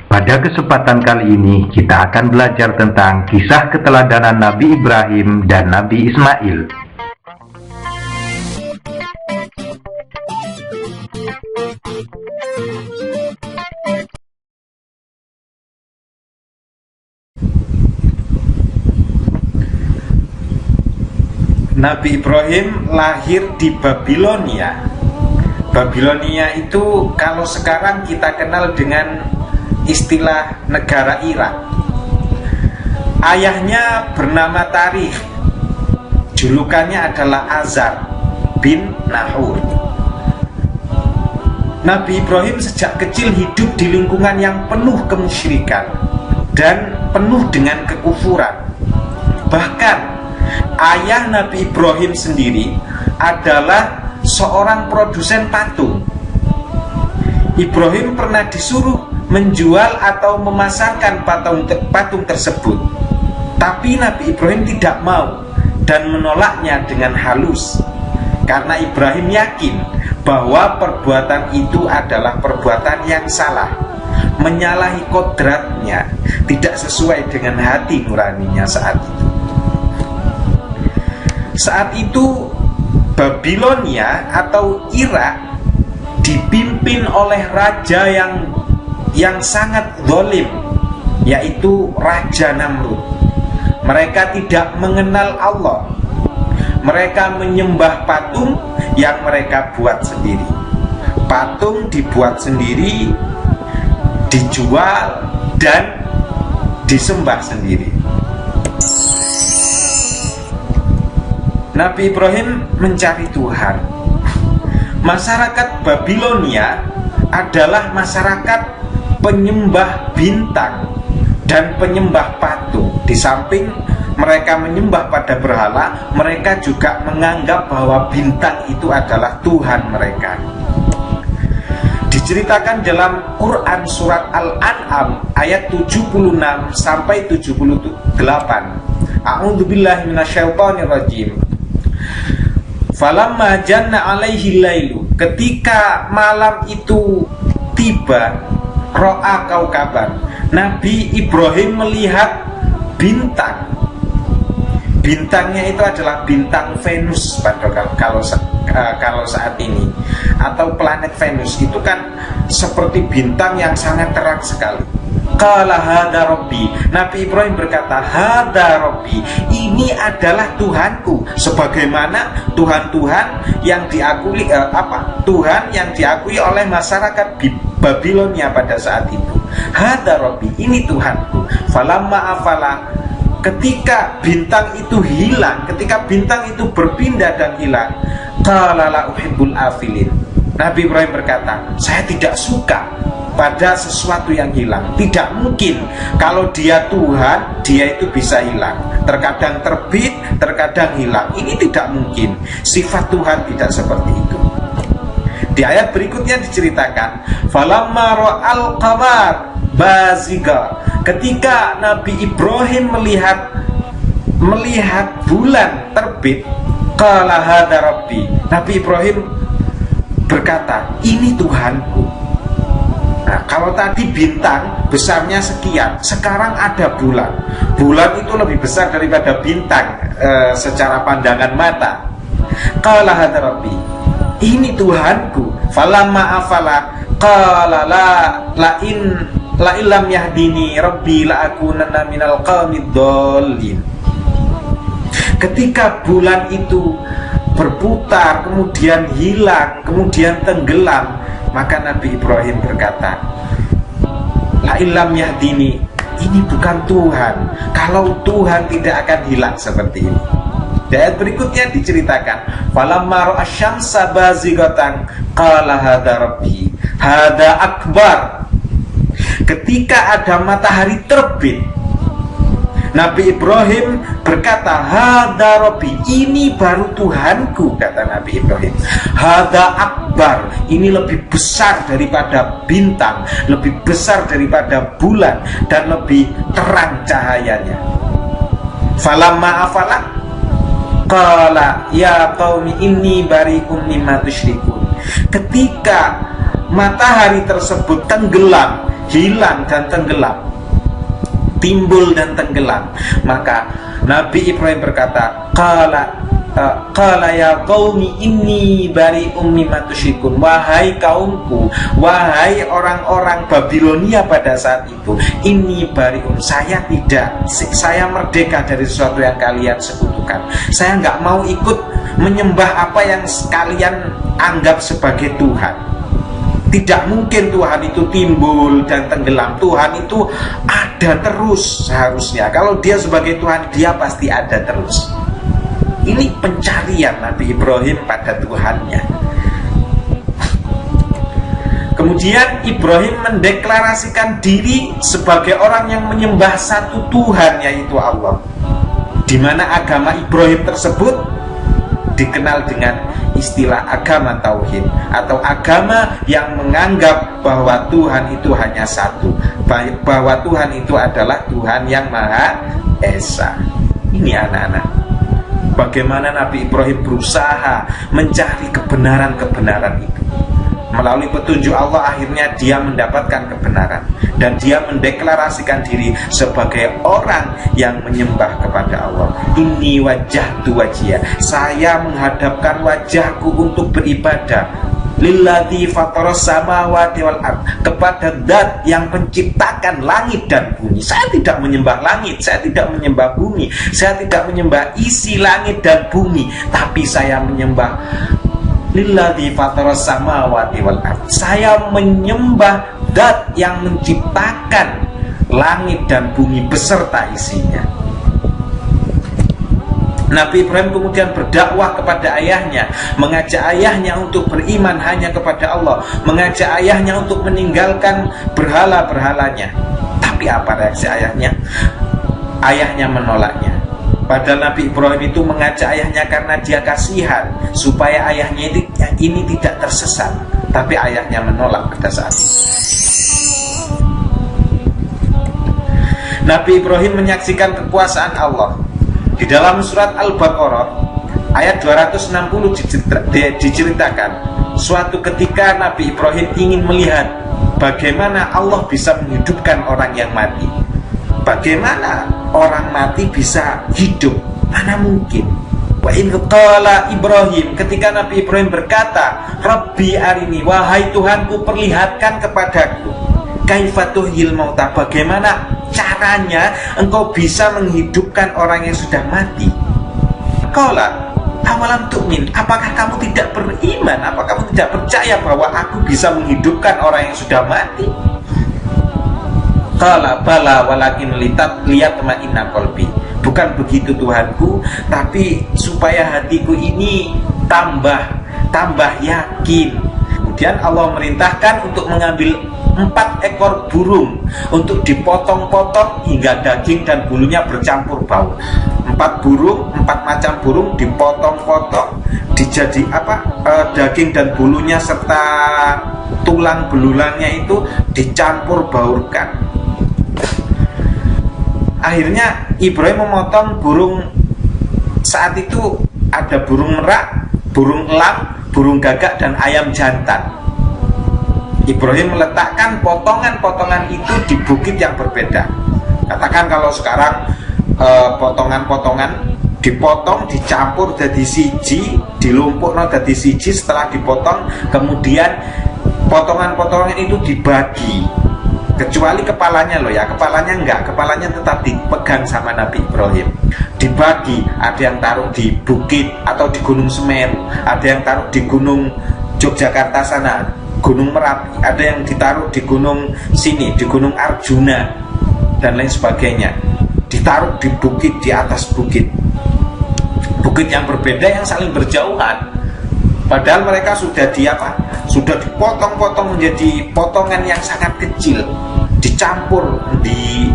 Pada kesempatan kali ini kita akan belajar tentang kisah keteladanan Nabi Ibrahim dan Nabi Ismail. Nabi Ibrahim lahir di Babilonia. Babilonia itu kalau sekarang kita kenal dengan istilah negara Irak. Ayahnya bernama Tarikh. Julukannya adalah Azar bin Nahur. Nabi Ibrahim sejak kecil hidup di lingkungan yang penuh kemusyrikan dan penuh dengan kekufuran. Bahkan ayah Nabi Ibrahim sendiri adalah seorang produsen patung. Ibrahim pernah disuruh menjual atau memasarkan patung tersebut, tapi Nabi Ibrahim tidak mau dan menolaknya dengan halus, karena Ibrahim yakin bahwa perbuatan itu adalah perbuatan yang salah, menyalahi kodratnya, tidak sesuai dengan hati nuraninya saat itu. Saat itu Babilonia atau Irak dipimpin oleh raja yang sangat zalim, yaitu Raja Namrud. Mereka tidak mengenal Allah. Mereka menyembah patung yang mereka buat sendiri. Patung dibuat sendiri, dijual dan disembah sendiri. Nabi Ibrahim mencari Tuhan. Masyarakat Babilonia adalah masyarakat penyembah bintang dan penyembah patung. Di samping mereka menyembah pada berhala, mereka juga menganggap bahwa bintang itu adalah Tuhan mereka. Diceritakan dalam Quran surat Al-An'am ayat 76 sampai 78. A'udzubillahi minasyaitonirrajim. Falamma janna alaihi lailu, ketika malam itu tiba, ro'a kaukaban, Nabi Ibrahim melihat bintang. Bintangnya itu adalah bintang Venus pada kalau saat ini, atau planet Venus itu kan seperti bintang yang sangat terang sekali. Qala hadza rabbi, Nabi Ibrahim berkata, hadza rabbi, ini adalah Tuhanku, sebagaimana Tuhan-Tuhan yang diakui Tuhan yang diakui oleh masyarakat Babilonia pada saat itu. Hadza rabbi, ini Tuhanku. Falamma afala, ketika bintang itu hilang, ketika bintang itu berpindah dan hilang, qala la uhibbul afilin, Nabi Ibrahim berkata, saya tidak suka pada sesuatu yang hilang. Tidak mungkin kalau dia Tuhan, dia itu bisa hilang. Terkadang terbit, terkadang hilang. Ini tidak mungkin. Sifat Tuhan tidak seperti itu. Di ayat berikutnya diceritakan, falamma ra'al qamar baziga, ketika Nabi Ibrahim melihat bulan terbit, qala hadza rabbi, Nabi Ibrahim berkata, ini Tuhanku. Nah, kalau tadi bintang besarnya sekian, sekarang ada bulan. Bulan itu lebih besar daripada bintang secara pandangan mata. Qala hadza rabbi, ini Tuhanku. Falamma afala qala la illam yahdini rabbi la akunanna minal qaumid dhalin. Ketika bulan itu berputar, kemudian hilang, kemudian tenggelam, maka Nabi Ibrahim berkata, la illam yahdini, ini bukan Tuhan. Kalau Tuhan tidak akan hilang seperti ini. Di ayat berikutnya diceritakan, falamma ra'a syamsa bazighatan qala hadza rabbi hadza akbar. Ketika ada matahari terbit, Nabi Ibrahim berkata, hadza rabbi, ini baru Tuhanku, kata Nabi Ibrahim. Hadza akbar, ini lebih besar daripada bintang, lebih besar daripada bulan, dan lebih terang cahayanya. Falamma afala qala ya qaumi inni bari'um mimma tusyrikun. Ketika matahari tersebut tenggelam, hilang dan tenggelam, timbul dan tenggelam, maka Nabi Ibrahim berkata, qala ya qaumi inni bari'um mimma tusyrikun, wahai kaumku, wahai orang-orang Babilonia pada saat itu, inni bari'um, saya merdeka dari sesuatu yang kalian sekutukan. Saya nggak mau ikut menyembah apa yang kalian anggap sebagai Tuhan. Tidak mungkin Tuhan itu timbul dan tenggelam. Tuhan itu ada terus seharusnya. Kalau dia sebagai Tuhan, dia pasti ada terus. Ini pencarian Nabi Ibrahim pada Tuhannya. Kemudian Ibrahim mendeklarasikan diri sebagai orang yang menyembah satu Tuhan, yaitu Allah. Di mana agama Ibrahim tersebut dikenal dengan istilah agama tauhid, atau agama yang menganggap bahwa Tuhan itu hanya satu, bahwa Tuhan itu adalah Tuhan yang Maha Esa. Ini anak-anak, bagaimana Nabi Ibrahim berusaha mencari kebenaran-kebenaran itu. Melalui petunjuk Allah akhirnya dia mendapatkan kebenaran, dan dia mendeklarasikan diri sebagai orang yang menyembah kepada Allah. Ini wajhtu wajhiya, saya menghadapkan wajahku untuk beribadah lilladzi fataras samawati wal ard, kepada Zat yang menciptakan langit dan bumi. Saya tidak menyembah langit, saya tidak menyembah bumi, saya tidak menyembah isi langit dan bumi, tapi saya menyembah lilladzi fataras samawati wal ard. Saya menyembah Zat yang menciptakan langit dan bumi beserta isinya. Nabi Ibrahim kemudian berdakwah kepada ayahnya, mengajak ayahnya untuk beriman hanya kepada Allah, mengajak ayahnya untuk meninggalkan berhala-berhalanya. Tapi apa reaksi ayahnya? Ayahnya menolaknya. Padahal Nabi Ibrahim itu mengajak ayahnya karena dia kasihan supaya ayahnya ini tidak tersesat. Tapi ayahnya menolak pada saat itu. Nabi Ibrahim menyaksikan kekuasaan Allah. Di dalam surat Al-Baqarah ayat 260 diceritakan, suatu ketika Nabi Ibrahim ingin melihat bagaimana Allah bisa menghidupkan orang yang mati. Bagaimana orang mati bisa hidup? Mana mungkin? Wa in qala Ibrahim, ketika Nabi Ibrahim berkata, Rabbi arini, wahai Tuhanku, perlihatkan kepadaku, kaifatuhil mauta, bagaimana caranya engkau bisa menghidupkan orang yang sudah mati. Qala awalam tu'min, apakah kamu tidak beriman? Apakah kamu tidak percaya bahwa aku bisa menghidupkan orang yang sudah mati? Qala bala walakin lihat ma'inna qalbi, bukan begitu Tuhanku, tapi supaya hatiku ini tambah yakin. Kemudian Allah merintahkan untuk mengambil 4 ekor burung untuk dipotong-potong hingga daging dan bulunya bercampur bau. 4 macam burung dipotong-potong, dijadi daging dan bulunya serta tulang belulangnya itu dicampur baurkan. Akhirnya Ibrahim memotong burung. Saat itu ada burung merak, burung elang, burung gagak, dan ayam jantan. Ibrahim meletakkan potongan-potongan itu di bukit yang berbeda. Katakan kalau sekarang potongan-potongan dipotong, dicampur jadi siji, dilumpukno jadi siji. Setelah dipotong, kemudian potongan-potongan itu dibagi, kecuali kepalanya loh ya, kepalanya enggak, kepalanya tetap dipegang sama Nabi Ibrahim. Dibagi, ada yang taruh di bukit atau di Gunung Semeru, ada yang taruh di Gunung Yogyakarta sana, Gunung Merapi, ada yang ditaruh di gunung sini, di Gunung Arjuna dan lain sebagainya. Ditaruh di bukit, di atas bukit yang berbeda yang saling berjauhan. Padahal mereka sudah sudah dipotong-potong menjadi potongan yang sangat kecil, dicampur di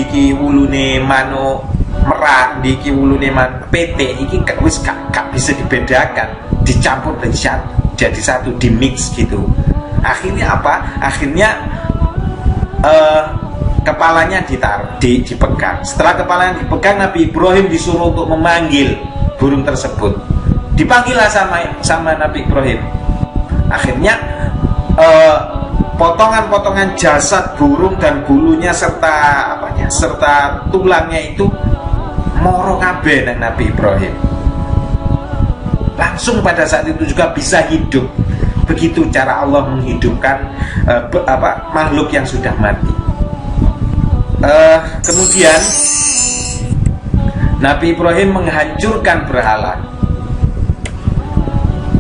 kiwulune mano merah, di kiwulune man PT iki wis gak bisa dibedakan, dicampur jadi satu, di mix gitu. Akhirnya apa? Akhirnya kepalanya dipegang. Setelah kepalanya dipegang, Nabi Ibrahim disuruh untuk memanggil burung tersebut. Dipanggillah sama Nabi Ibrahim. Akhirnya potongan-potongan jasad burung dan bulunya serta tulangnya itu moro kabeh nang Nabi Ibrahim. Langsung pada saat itu juga bisa hidup. Begitu cara Allah menghidupkan makhluk yang sudah mati. Kemudian Nabi Ibrahim menghancurkan berhala.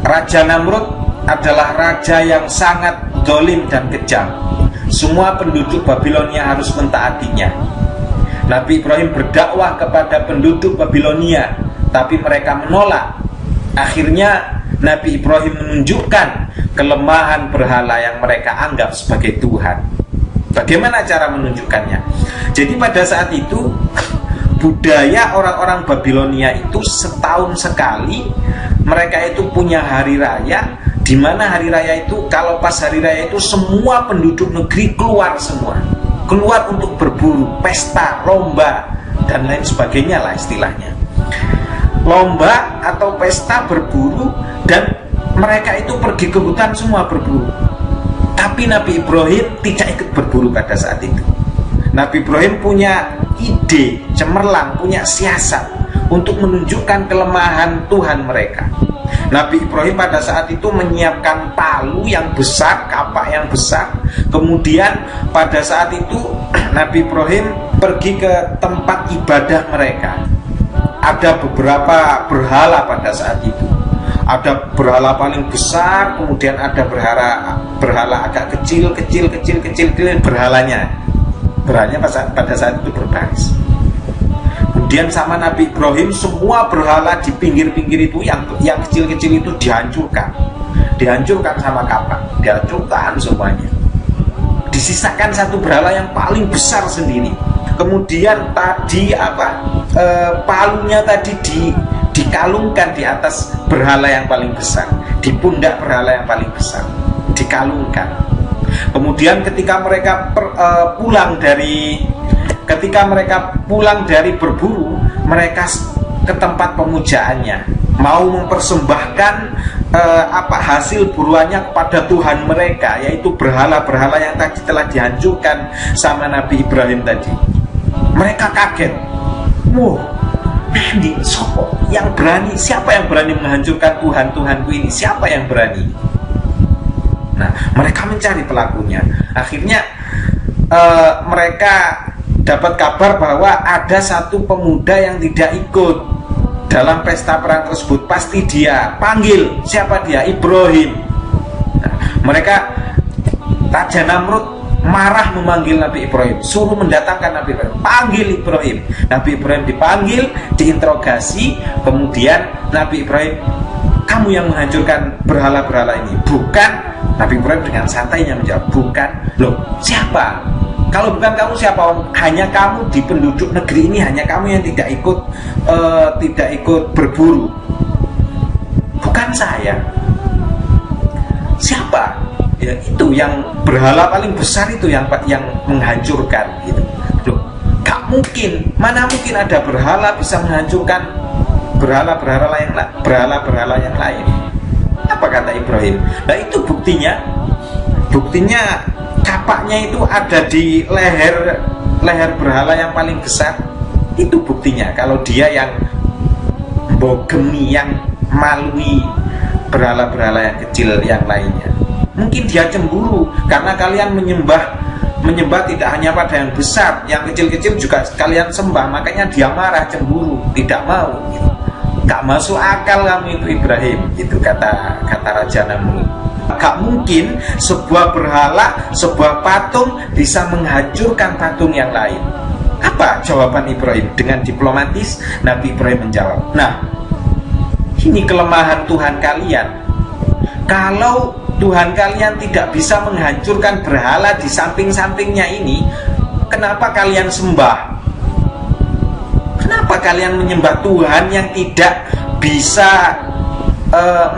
Raja Namrud adalah raja yang sangat zalim dan kejam. Semua penduduk Babilonia harus mentaatinya. Nabi Ibrahim berdakwah kepada penduduk Babilonia, tapi mereka menolak. Akhirnya Nabi Ibrahim menunjukkan kelemahan berhala yang mereka anggap sebagai Tuhan. Bagaimana cara menunjukkannya? Jadi pada saat itu budaya orang-orang Babilonia itu setahun sekali mereka itu punya hari raya, di mana hari raya itu, kalau pas hari raya itu semua penduduk negeri keluar semua, keluar untuk berburu, pesta, lomba dan lain sebagainya lah istilahnya. Lomba atau pesta berburu, dan mereka itu pergi ke hutan semua berburu. Tapi Nabi Ibrahim tidak ikut berburu pada saat itu. Nabi Ibrahim punya ide cemerlang, punya siasat untuk menunjukkan kelemahan Tuhan mereka. Nabi Ibrahim pada saat itu menyiapkan palu yang besar, kapak yang besar. Kemudian pada saat itu Nabi Ibrahim pergi ke tempat ibadah mereka. Ada beberapa berhala pada saat itu. Ada berhala paling besar, kemudian ada berhala agak kecil, berhalanya pada saat itu berbaris. Kemudian sama Nabi Ibrahim semua berhala di pinggir-pinggir itu yang kecil-kecil itu dihancurkan sama kapak, dihancurkan semuanya. Disisakan satu berhala yang paling besar sendiri. Kemudian tadi palunya tadi dikalungkan di atas berhala yang paling besar, di pundak berhala yang paling besar, dikalungkan. Kemudian ketika mereka pulang dari berburu, mereka ke tempat pemujaannya, mau mempersembahkan hasil buruannya kepada Tuhan mereka, yaitu berhala-berhala yang tadi telah dihancurkan sama Nabi Ibrahim tadi. Mereka kaget. Siapa yang berani menghancurkan Tuhan-Tuhanku ini? Siapa yang berani? Nah, mereka mencari pelakunya. Akhirnya mereka dapat kabar bahwa ada satu pemuda yang tidak ikut dalam pesta perang tersebut. Pasti dia panggil. Siapa dia? Ibrahim. Nah, Raja Namrud marah memanggil Nabi Ibrahim, suruh mendatangkan Nabi Ibrahim, panggil Ibrahim. Nabi Ibrahim dipanggil, diinterogasi. Kemudian Nabi Ibrahim, kamu yang menghancurkan berhala-berhala ini? Bukan. Nabi Ibrahim dengan santainya menjawab, bukan. Loh, siapa? Kalau bukan kamu siapa? Hanya kamu di penduduk negeri ini, hanya kamu yang tidak ikut berburu. Bukan saya. Siapa? Ya, itu yang berhala paling besar itu yang menghancurkan gitu. Loh, gak mungkin. Mana mungkin ada berhala bisa menghancurkan berhala-berhala yang lain. Apa kata Ibrahim? Nah, itu buktinya kapaknya itu ada di leher berhala yang paling besar. Itu buktinya kalau dia yang bogemi, yang malui berhala-berhala yang kecil yang lainnya. Mungkin dia cemburu karena kalian menyembah tidak hanya pada yang besar, yang kecil-kecil juga kalian sembah, makanya dia marah, cemburu, tidak mau gitu. Gak masuk akal kamu itu Ibrahim, itu kata Raja Namrud. Gak mungkin sebuah berhala, sebuah patung bisa menghancurkan patung yang lain. Apa jawaban Ibrahim? Dengan diplomatis Nabi Ibrahim menjawab, nah, ini kelemahan Tuhan kalian. Kalau Tuhan kalian tidak bisa menghancurkan berhala di samping-sampingnya ini, kenapa kalian sembah? Kenapa kalian menyembah Tuhan yang tidak bisa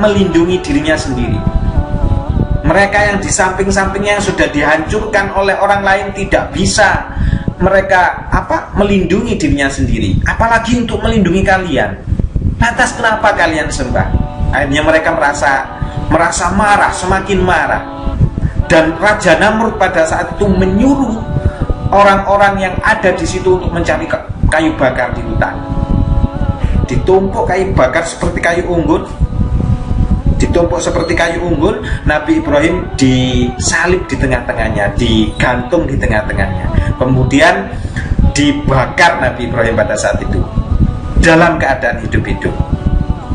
melindungi dirinya sendiri? Mereka yang di samping-sampingnya yang sudah dihancurkan oleh orang lain tidak bisa mereka melindungi dirinya sendiri, apalagi untuk melindungi kalian. Lantas kenapa kalian sembah? Akhirnya mereka merasa marah, semakin marah. Dan Raja Namrud pada saat itu menyuruh orang-orang yang ada di situ untuk mencari kayu bakar di hutan. Ditumpuk kayu bakar seperti kayu unggun, Nabi Ibrahim disalib di tengah-tengahnya, digantung di tengah-tengahnya, kemudian dibakar Nabi Ibrahim pada saat itu dalam keadaan hidup-hidup.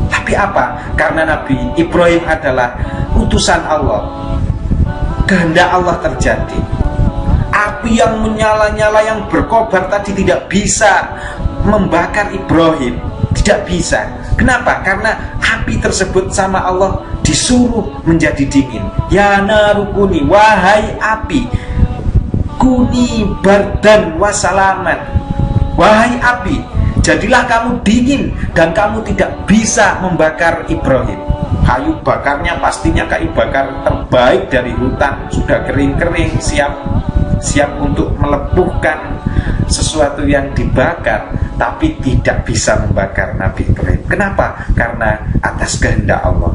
Tapi apa? Karena Nabi Ibrahim adalah utusan Allah, kehendak Allah terjadi. Api yang menyala-nyala yang berkobar tadi tidak bisa membakar Ibrahim, tidak bisa. Kenapa? Karena api tersebut sama Allah disuruh menjadi dingin. Ya narukuni, wahai api, kuni bardan wasalaman. Wahai api, jadilah kamu dingin dan kamu tidak bisa membakar Ibrahim. Kayu bakarnya pastinya kayu bakar terbaik dari hutan, sudah kering-kering, siap untuk melepuhkan sesuatu yang dibakar, tapi tidak bisa membakar Nabi Ibrahim. Kenapa? Karena atas kehendak Allah.